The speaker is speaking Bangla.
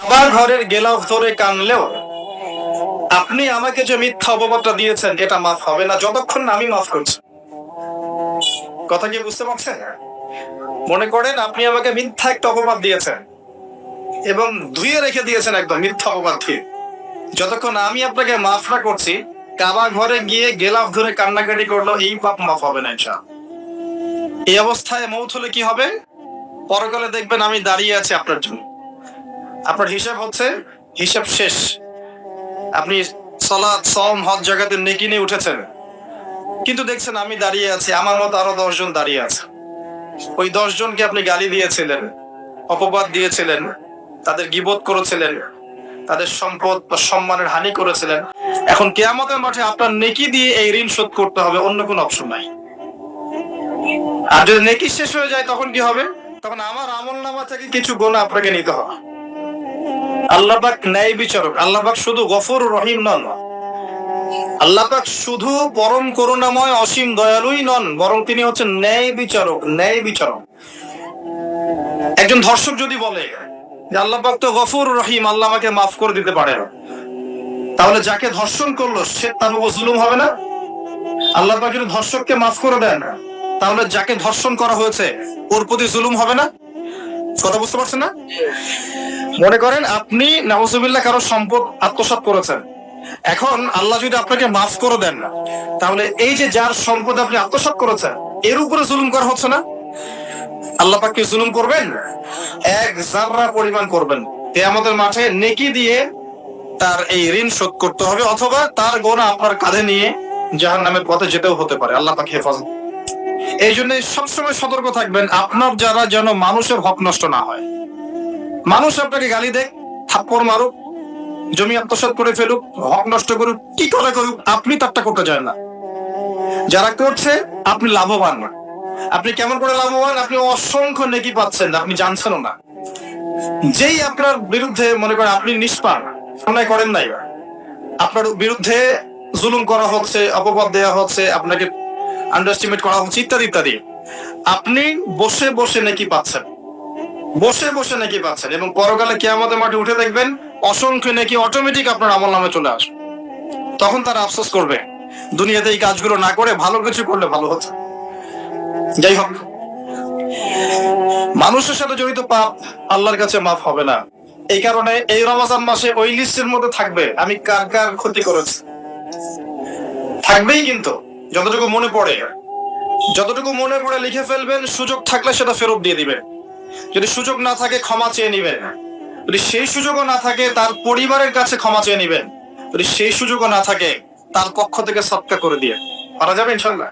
কাবা ঘরের গেলাফ ধরে কানলেও আপনি আমাকে যে মিথ্যা অপবাদটা দিয়েছেন এটা মাফ হবে না যতক্ষণ না আমি মাফ করছি। কথা কি বুঝতে পারছেন? মনে করেন আপনি আমাকে মিথ্যা একটা অপবাদ দিয়েছেন এবং ধুয়ে রেখে দিয়েছেন একদম মিথ্যা অপবাদ দিয়ে। যতক্ষণ আমি আপনাকে মাফ না করছি, কাবা ঘরে গিয়ে গেলাফ ধরে কান্নাকাটি করলো এই পাপ মাফ হবে না ইনশাআল্লাহ। এই অবস্থায় মৌত হলে কি হবে? পরকালে দেখবেন আমি দাঁড়িয়ে আছি আপনার জন্য। আপনার হিসাব হচ্ছে, হিসাব শেষ। আপনি সালাত, সওম, হজ জাকাতে নেকি নিয়ে উঠেছেন, কিন্তু দেখছেন আমি দাঁড়িয়ে আছি, আমার মতো আরো 10 জন দাঁড়িয়ে আছে। ওই 10 জনকে আপনি গালি দিয়েছিলেন, অপবাদ দিয়েছিলেন, তাদের গীবত করেছিলেন, তাদের সম্পদ বা সম্মানের হানি করেছিলেন। এখন কিয়ামতের মাঠে আপনার নেকি দিয়ে এই ঋণ শোধ করতে হবে, অন্য কোনো অপশন নাই। আর যদি নেকি শেষ হয়ে যায় তখন কি হবে? তখন আমার আমলনামা থেকে কিছু গুনাহ আপনাকে নিতে হবে। আল্লাহ পাক ন্যায় বিচারক। আল্লাহ পাক শুধু গফুর রহিম নন, আল্লাহ পাক শুধু পরম করুণাময় অসীম দয়ালুই নন, বরং তিনি হচ্ছেন ন্যায় বিচারক। ন্যায় বিচারক। একজন ধর্ষক যদি বলে যে আল্লাহ পাক তো গফুর রহিম, আল্লাহ আমাকে মাফ করে দিতে পারে, তাহলে যাকে ধর্ষণ করলো সে তার উপর জুলুম হবে না? আল্লাহ পাক যদি ধর্ষককে মাফ করে দেন, তাহলে যাকে ধর্ষণ করা হয়েছে ওর প্রতি জুলুম হবে না? কথা বুঝতে পারছেন না? মনে করেন আপনি নাউজুবিল্লাহ কারো সম্পদ আত্মসাৎ করেছেন, এখন আল্লাহ যদি আপনাকে মাফ করে দেন, তাহলে এই যে যার সম্পদ আপনি আত্মসাৎ করেছেন এর উপরে জুলুম করা হচ্ছে না? আল্লাহ পাক কি জুলুম করবেন? এক যাররা পরিমাণ করবেন। কিয়ামতের মাঠে নেকি দিয়ে তার এই ঋণ শোধ করতে হবে, অথবা তার গুনাহ আপনার কাঁধে নিয়ে জাহান্নামের পথে যেতেও হতে পারে। আল্লাহ পাক হেফাজত। এই জন্য সবসময় সতর্ক থাকবেন, আপনার যারা যেন মানুষের হক নষ্ট না হয়। মানুষ আপনাকে গালি দেখ, থাপ্পড় মারুক, জমি আত্মসাৎ করে ফেলুক, হক নষ্ট করুক, কি করে করুক, আপনি তারটা করতে চান না। যারা করছে আপনি লাভবান না। আপনি কেমন করে লাভবান? আপনি অসংখ্য নেকি পাচ্ছেন, আপনি জানছেনও না। যেই আপনার বিরুদ্ধে মনে করেন আপনি নিষ্পাপ, অন্যায় করেন নাই, আপনার বিরুদ্ধে জুলুম করা হচ্ছে, অপবাদ দেওয়া হচ্ছে, আপনাকে আন্ডারএস্টিমেট করা হচ্ছে, ইত্যাদি ইত্যাদি, আপনি বসে বসে নেকি পাচ্ছেন, বসে বসে নেকি পাচ্ছেন। এবং পরকালে কিয়ামতের মাঠে উঠে দেখবেন অসংখ্য নেকি অটোমেটিক আপনার আমলনামে চলে আসবে। তখন তারা আফসোস করবে দুনিয়াতে এই কাজগুলো না করে ভালো কিছু করলে ভালো হতো। যাই হোক, মানুষের সাথে জড়িত পাপ আল্লাহর কাছে মাফ হবে না। এই কারণে এই রমজান মাসে ওই লিস্টের মধ্যে থাকবে আমি কার কার ক্ষতি করেছি, থাকবেই। কিন্তু যতটুকু মনে পড়ে, যতটুকু মনে পড়ে লিখে ফেলবেন, সুযোগ থাকলে সেটা ফেরত দিয়ে দিবেন। যদি সুযোগ না থাকে ক্ষমা চেয়ে নিবেন, যদি সেই সুযোগও না থাকে তার পরিবারের কাছে ক্ষমা চেয়ে নিবেন, যদি সেই সুযোগও না থাকে তার পক্ষ থেকে সদকা করে দিয়ে পারা যাবে ইনশাআল্লাহ।